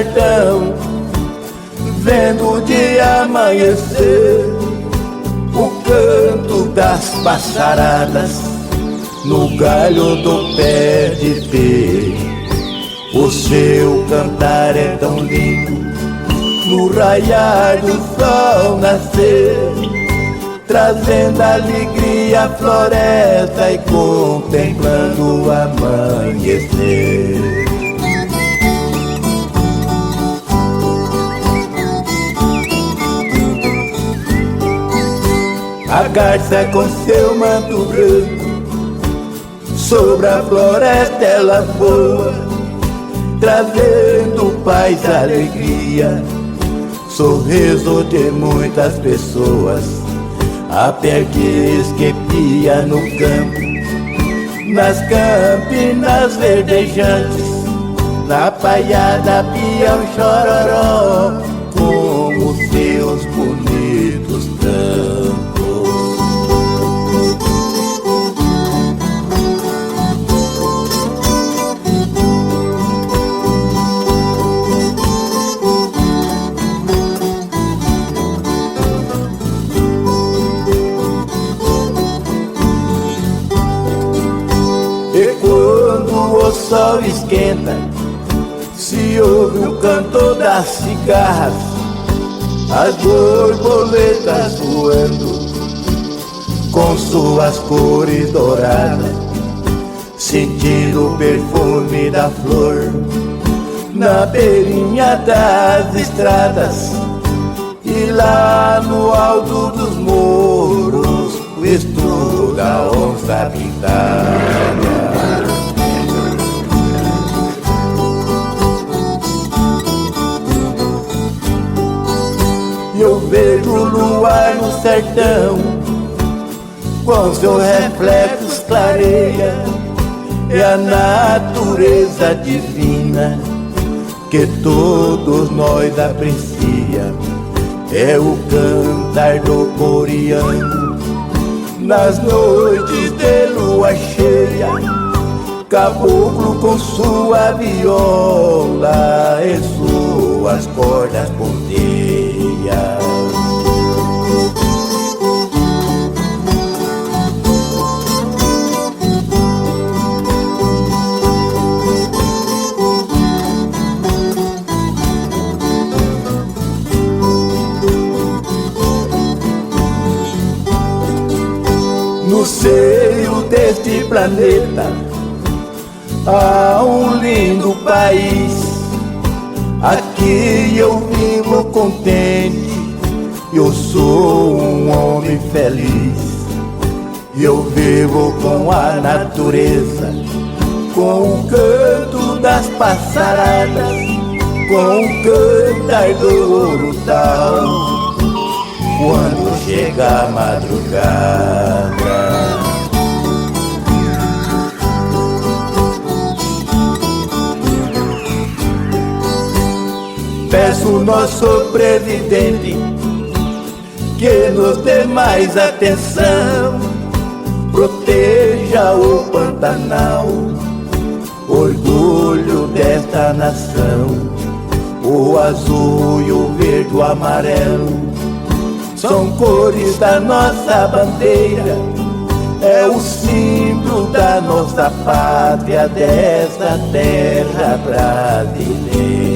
sertão, vendo o dia amanhecer, o canto das passaradas no galho do pé de pé. O seu cantar é tão lindo, no raiar do sol nascer, trazendo alegria à floresta e contemplando o amanhecer. A garça com seu manto branco, sobre a floresta ela voa, trazendo paz e alegria, sorriso de muitas pessoas. A perdiz que pia no campo, nas campinas verdejantes, na paiada pia um chororó, com os seus bonitos campos. E quando o sol esquenta, se ouve o canto das cigarras, as borboletas voando com suas cores douradas, sentindo o perfume da flor na beirinha das estradas. E lá no alto dos morros, o estudo da onça pintada. E eu vejo o luar no sertão, com seu reflexo clareia, é a natureza divina que todos nós aprecia. É o cantar do coreano nas noites de lua cheia, caboclo com sua viola e suas cordas ponteias. No seio deste planeta há um lindo país. Aqui eu vivo contente, eu sou um homem feliz. Eu vivo com a natureza, com o canto das passaradas, com o cantar do urutau, quando chega a madrugada. Peço ao nosso presidente que nos dê mais atenção, proteja o Pantanal, orgulho desta nação. O azul e o verde, o amarelo são cores da nossa bandeira, é o símbolo da nossa pátria, desta terra brasileira.